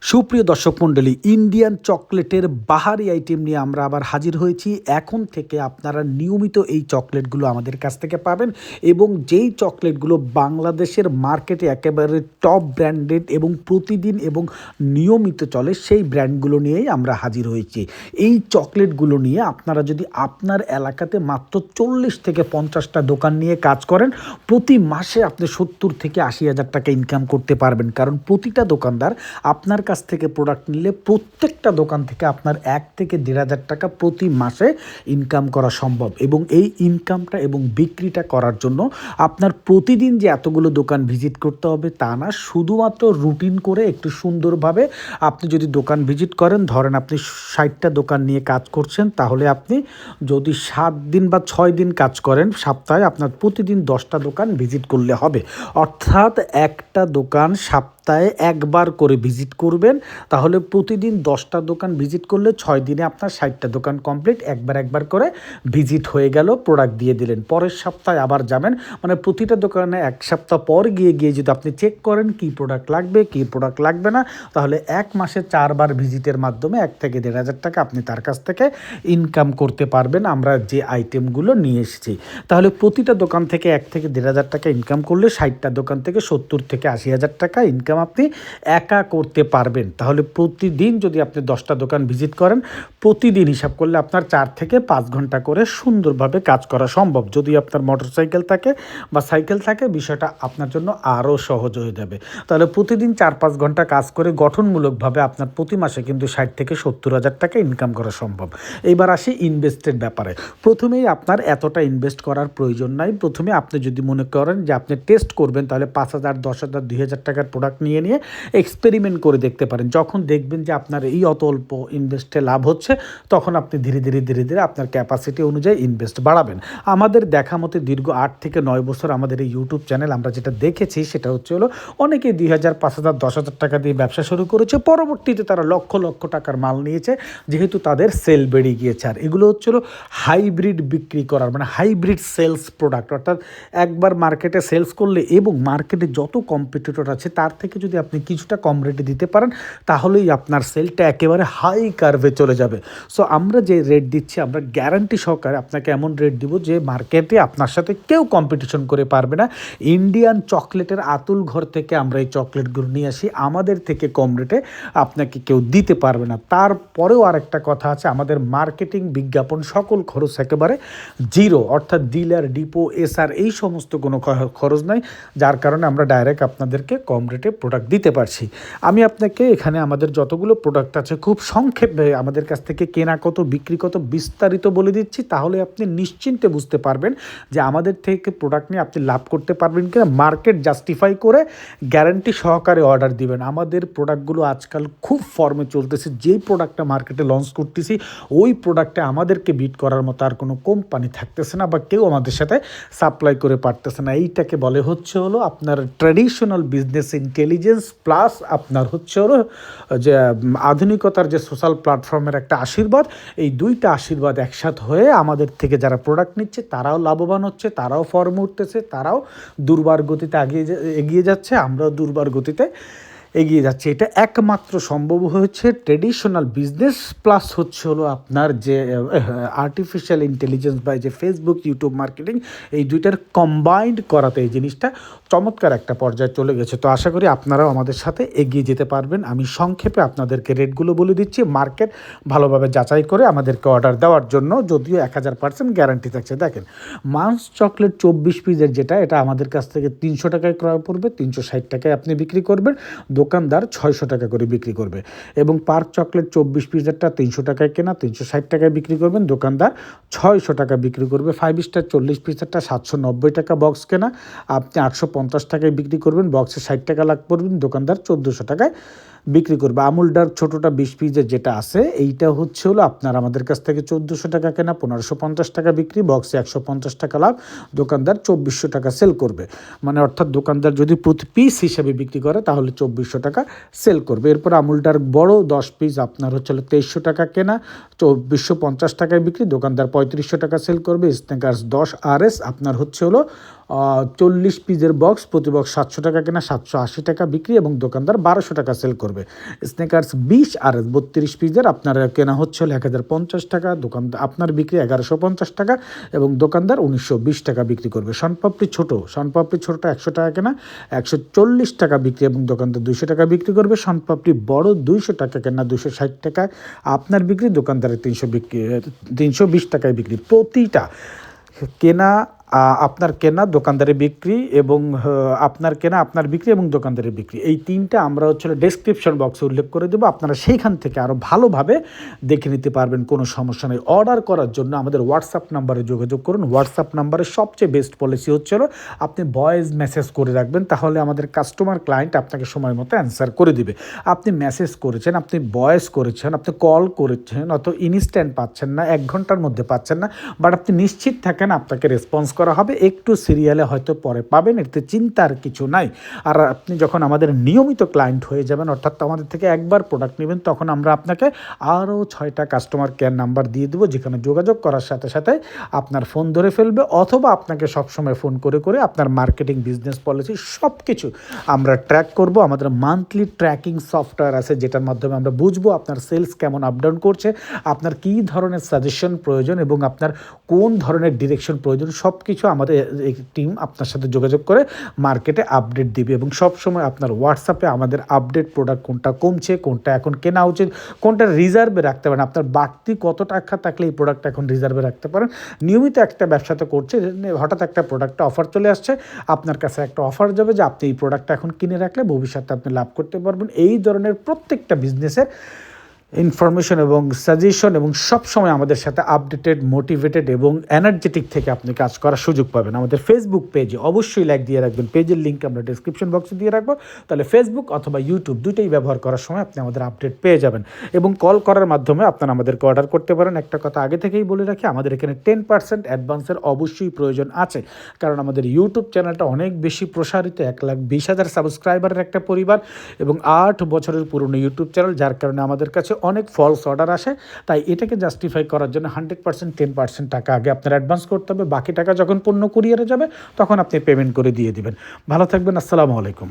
সুপ্রিয় দর্শক মণ্ডলী, ইন্ডিয়ান চকলেটের বাহারি আইটেম নিয়ে আমরা আবার হাজির হয়েছি। এখন থেকে আপনারা নিয়মিত এই চকলেটগুলো আমাদের কাছ থেকে পাবেন এবং যেই চকলেটগুলো বাংলাদেশের মার্কেটে একেবারে টপ ব্র্যান্ডেড এবং প্রতিদিন এবং নিয়মিত চলে, সেই ব্র্যান্ডগুলো নিয়েই আমরা হাজির হয়েছি। এই চকলেটগুলো নিয়ে আপনারা যদি আপনার এলাকাতে মাত্র 40 থেকে 50টা দোকান নিয়ে কাজ করেন, প্রতি মাসে আপনি 70 থেকে 80 হাজার টাকা ইনকাম করতে পারবেন। কারণ প্রতিটা দোকানদার আপনার কাছ থেকে প্রোডাক্ট নিলে প্রত্যেকটা দোকান থেকে আপনার 1 থেকে 1.5 হাজার টাকা প্রতি মাসে ইনকাম করা সম্ভব। এবং এই ইনকামটা এবং বিক্রিটা করার জন্য আপনার প্রতিদিন যে এতগুলো দোকান ভিজিট করতে হবে তা না, শুধুমাত্র রুটিন করে একটু সুন্দরভাবে আপনি যদি দোকান ভিজিট করেন, ধরেন আপনি 60টা দোকান নিয়ে কাজ করছেন, তাহলে আপনি যদি 7 দিন বা 6 দিন কাজ করেন সপ্তাহে, আপনার প্রতিদিন 10টা দোকান ভিজিট করলে হবে। অর্থাৎ একটা দোকান সপ্তাহে একবার করে ভিজিট করবেন, তাহলে প্রতিদিন 10টা দোকান ভিজিট করলে 6 দিনে আপনার 60টা দোকান কমপ্লিট। একবার করে ভিজিট হয়ে গেল, প্রোডাক্ট দিয়ে দিলেন, পরের সপ্তাহে আবার যাবেন। মানে প্রতিটা দোকানে 1 সপ্তাহ পর গিয়ে যদি আপনি চেক করেন কী প্রোডাক্ট লাগবে কী প্রোডাক্ট লাগবে না, তাহলে 1 মাসে 4 বার ভিজিটের মাধ্যমে 1 থেকে 1.5 হাজার টাকা আপনি তার কাছ থেকে ইনকাম করতে পারবেন আমরা যে আইটেমগুলো নিয়ে এসেছি। তাহলে প্রতিটা দোকান থেকে 1 থেকে 1.5 হাজার টাকা ইনকাম করলে 60টা দোকান থেকে 70 থেকে 80 হাজার টাকা ইনকাম আপনি একা করতে পারবেন। তাহলে প্রতিদিন যদি আপনি 10টা দোকান ভিজিট করেন, প্রতিদিন হিসাব করলে আপনার 4 থেকে 5 ঘন্টা করে সুন্দরভাবে কাজ করা সম্ভব। যদি আপনার মোটরসাইকেল থাকে বা সাইকেল থাকে, বিষয়টা আপনার জন্য আরও সহজ হয়ে যাবে। তাহলে প্রতিদিন 4-5 ঘন্টা কাজ করে গঠনমূলকভাবে আপনার প্রতি মাসে কিন্তু 60 থেকে 70 হাজার টাকা ইনকাম করা সম্ভব। এইবার আসি ইনভেস্টের ব্যাপারে। প্রথমেই আপনার এতটা ইনভেস্ট করার প্রয়োজন নাই। প্রথমে আপনি যদি মনে করেন যে আপনি টেস্ট করবেন, তাহলে 5,000, 10,000, 2,000 টাকার প্রোডাক্ট নিয়ে এক্সপেরিমেন্ট করে দেখতে পারেন। যখন দেখবেন যে আপনার এই অত অল্প ইনভেস্টে লাভ হচ্ছে, তখন আপনি ধীরে ধীরে আপনার ক্যাপাসিটি অনুযায়ী ইনভেস্ট বাড়াবেন। আমাদের দেখা মতে দীর্ঘ 8 থেকে 9 বছর আমাদের এই ইউটিউব চ্যানেল, আমরা যেটা দেখেছি সেটা হলো অনেকেই 2,000, 5,000, 10,000 টাকা দিয়ে ব্যবসা শুরু করেছে, পরবর্তীতে তারা লক্ষ লক্ষ টাকার মাল নিয়েছে, যেহেতু তাদের সেল বেড়ে গিয়েছে। আর এগুলো হলো হাইব্রিড বিক্রি করার, মানে হাইব্রিড সেলস প্রোডাক্ট। অর্থাৎ একবার মার্কেটে সেলস করলে এবং মার্কেটে যত কম্পিটিটর আছে তার থেকে যদি আপনি কিছুটা কম রেটে দিতে পারেন, তাহলেই আপনার সেলটা একেবারে হাই কার্ভে চলে যাবে। সো আমরা যে রেট দিচ্ছি, আমরা গ্যারান্টি সহকারে আপনাকে এমন রেট দিব যে মার্কেটে আপনার সাথে কেউ কম্পিটিশন করে পারবে না। ইন্ডিয়ান চকলেটের আতুল ঘর থেকে আমরা এই চকলেটগুলো নিয়ে আসি, আমাদের থেকে কম রেটে আপনাকে কেউ দিতে পারবে না। তারপরেও আরেকটা কথা আছে, আমাদের মার্কেটিং, বিজ্ঞাপন, সকল খরচ একেবারে জিরো। অর্থাৎ ডিলার, ডিপো, এসআর এই সমস্ত কোনো খরচ নাই, যার কারণে আমরা ডাইরেক্ট আপনাদেরকে কম রেটে প্রোডাক্ট দিতে পারছি। আমি আপনাকে এখানে আমাদের যতগুলো প্রোডাক্ট আছে খুব সংক্ষেপে আমাদের কাছ থেকে কেনা কত, বিক্রি কত, বিস্তারিত বলে দিচ্ছি। তাহলে আপনি নিশ্চিন্তে বুঝতে পারবেন যে আমাদের থেকে প্রোডাক্ট নিয়ে আপনি লাভ করতে পারবেন কিনা। মার্কেট জাস্টিফাই করে গ্যারান্টি সহকারে অর্ডার দিবেন। আমাদের প্রোডাক্টগুলো আজকাল খুব ফর্মে চলতেছে। যেই প্রোডাক্টটা মার্কেটে লঞ্চ করতেছি, ওই প্রোডাক্টে আমাদেরকে বিট করার মতো আর কোনো কোম্পানি থাকতেছে না, বা কেউ আমাদের সাথে সাপ্লাই করে পারতেছে না। এইটাকে বলে হলো আপনার ট্র্যাডিশনাল বিজনেস ইন্টেলিজেন্স প্লাস আপনার যে আধুনিকতার যে সোশ্যাল প্ল্যাটফর্মের একটা আশীর্বাদ। এই দুইটা আশীর্বাদ একসাথে হয়ে আমাদের থেকে যারা প্রোডাক্ট নিচ্ছে তারাও লাভবান হচ্ছে, তারাও ফর্মে উঠতেছে, তারাও দুর্বার গতিতে এগিয়ে যাচ্ছে, আমরাও দুর্বার গতিতে এগিয়ে যাচ্ছে। এটা একমাত্র সম্ভব হয়েছে ট্রেডিশনাল বিজনেস প্লাস আপনার যে আর্টিফিশিয়াল ইন্টেলিজেন্স বা যে ফেসবুক, ইউটিউব মার্কেটিং, এই দুইটার কম্বাইন্ড করাতে এই জিনিসটা চমৎকার একটা পর্যায়ে চলে গেছে। তো আশা করি আপনারাও আমাদের সাথে এগিয়ে যেতে পারবেন। আমি সংক্ষেপে আপনাদেরকে রেটগুলো বলে দিচ্ছি, মার্কেট ভালোভাবে যাচাই করে আমাদেরকে অর্ডার দেওয়ার জন্য, যদিও 1000% গ্যারান্টি থাকছে। দেখেন, মাঞ্চ চকলেট 24 পিসের যেটা, এটা আমাদের কাছ থেকে 300 টাকায় ক্রয় পড়বে, 360 টাকায় আপনি বিক্রি করবেন, দোকানদার 600 টাকা করে বিক্রি করবে। এবং পার্ক চকলেট 24 পিসেরটা 300 টাকায় কেনা, 360 টাকায় বিক্রি করবেন, দোকানদার 600 টাকা বিক্রি করবে। 5 স্টার 40 পিসেরটা 790 টাকা বক্স কেনা, আপনি 850 টাকায় বিক্রি করবেন, বক্সে 60 টাকা লাভ করবেন, দোকানদার 1400 টাকায় বিক্রি করবে। আমুলটার ছোটোটা 20 পিসের যেটা আছে, এইটা আপনার আমাদের কাছ থেকে 1400 টাকা কেনা, 1550 টাকা বিক্রি, বক্সে 150 টাকা লাভ, দোকানদার 2400 টাকা সেল করবে। মানে অর্থাৎ দোকানদার যদি প্রতি পিস হিসাবে বিক্রি করে তাহলে 2400 টাকা সেল করবে। এরপর আমুলটার বড় 10 পিস আপনার 2300 টাকা কেনা, 2450 টাকায় বিক্রি, দোকানদার 3500 টাকা সেল করবে। স্নেকার্স 10 RS আপনার 40 পিসের বক্স, প্রতি বক্স 700 টাকা কেনা, 780 টাকা বিক্রি এবং দোকানদার 1200 টাকা সেল করবে। করবে। স্নেকার্স 20 আর 32 পিসের আপনার কেনা হচ্ছে হলো 1050 টাকা, দোকানদার আপনার বিক্রি 1150 টাকা এবং দোকানদার 1920 টাকা বিক্রি করবে। শনপাপড়ি ছোটোটা 100 টাকা কেনা, 140 টাকা বিক্রি এবং দোকানদার 200 টাকা বিক্রি করবে। শনপাপড়ি বড় 200 টাকা কেনা, 260 টাকা আপনার বিক্রি, দোকানদারের 320 টাকায় বিক্রি। প্রতিটা কেনা আপনার কেনা, দোকানদারের বিক্রি এবং আপনার কেনা, আপনার বিক্রি এবং দোকানদারের বিক্রি, এই তিনটা আমরা হচ্ছে ডেসক্রিপশন বক্সে উল্লেখ করে দেবো। আপনারা সেইখান থেকে আরও ভালোভাবে দেখে নিতে পারবেন, কোনো সমস্যা নেই। অর্ডার করার জন্য আমাদের হোয়াটসঅ্যাপ নাম্বারে যোগাযোগ করুন। হোয়াটসঅ্যাপ নাম্বারে সবচেয়ে বেস্ট পলিসি হচ্ছে আপনি ভয়েস মেসেজ করে রাখবেন, তাহলে আমাদের কাস্টমার ক্লায়েন্ট আপনাকে সময় মতো অ্যান্সার করে দিবে। আপনি মেসেজ করেছেন, আপনি ভয়েস করেছেন, আপনি কল করেছেন, অত ইনস্ট্যান্ট পাচ্ছেন না, 1 ঘন্টার মধ্যে পাচ্ছেন না, বাট আপনি নিশ্চিত থাকেন আপনাকে রেসপন্স করা হবে। একটু সিরিয়ালে হয়তো পরে পাবেন, এতে চিন্তার কিছু নাই। আর আপনি যখন আমাদের নিয়মিত ক্লায়েন্ট হয়ে যাবেন, অর্থাৎ আমাদের থেকে একবার প্রোডাক্ট নেবেন, তখন আমরা আপনাকে আরও 6টা কাস্টমার কেয়ার নাম্বার দিয়ে দেবো, যেখানে যোগাযোগ করার সাথে সাথে আপনার ফোন ধরে ফেলবে, অথবা আপনাকে সবসময় ফোন করে করে আপনার মার্কেটিং, বিজনেস পলিসি সব কিছু আমরা ট্র্যাক করব। আমাদের মান্থলি ট্র্যাকিং সফটওয়্যার আছে, যেটার মাধ্যমে আমরা বুঝবো আপনার সেলস কেমন আপ ডাউন করছে, আপনার কী ধরনের সাজেশন প্রয়োজন এবং আপনার কোন ধরনের ডিরেকশন প্রয়োজন, সব কিছু আমাদের এই টিম আপনার সাথে যোগাযোগ করে মার্কেটে আপডেট দিবে। এবং সবসময় আপনার হোয়াটসঅ্যাপে আমাদের আপডেট, প্রোডাক্ট কোনটা কমছে, কোনটা এখন কেনা উচিত, কোনটা রিজার্ভে রাখতে পারেন, আপনার বাড়তি কত টাকা থাকলে এই প্রোডাক্টটা এখন রিজার্ভে রাখতে পারেন। নিয়মিত একটা ব্যবসাতে করছে, হঠাৎ একটা প্রোডাক্টে অফার চলে আসছে, আপনার কাছে একটা অফার যাবে যে আপনি এই প্রোডাক্টটা এখন কিনে রাখলে ভবিষ্যতে আপনি লাভ করতে পারবেন। এই ধরনের প্রত্যেকটা বিজনেসের ইনফরমেশন এবং সাজেশন এবং সবসময় আমাদের সাথে আপডেটেড, মোটিভেটেড এবং এনার্জেটিক থেকে আপনি কাজ করার সুযোগ পাবেন। আমাদের ফেসবুক পেজে অবশ্যই লাইক দিয়ে রাখবেন, পেজের লিঙ্ক আমরা ডিসক্রিপশন বক্সে দিয়ে রাখবো, তাহলে ফেসবুক অথবা ইউটিউব দুটোই ব্যবহার করার সময় আপনি আমাদের আপডেট পেয়ে যাবেন। এবং কল করার মাধ্যমে আপনারা আমাদেরকে অর্ডার করতে পারেন। একটা কথা আগে থেকেই বলে রাখি, আমাদের এখানে 10% অ্যাডভান্সের অবশ্যই প্রয়োজন আছে, কারণ আমাদের ইউটিউব চ্যানেলটা অনেক বেশি প্রসারিত, 1,20,000 সাবস্ক্রাইবারের একটা পরিবার এবং 8 বছরের পুরনো ইউটিউব চ্যানেল, যার কারণে আমাদের কাছে অনেক ফলস অর্ডার আসে। তাই এটাকে জাস্টিফাই করার জন্য 100% 10% টাকা আগে আপনার অ্যাডভান্স করতে হবে, বাকি টাকা যখন পণ্য কুরিয়ারে যাবে তখন আপনি পেমেন্ট করে দিয়ে দিবেন। ভালো থাকবেন, আসসালামু আলাইকুম।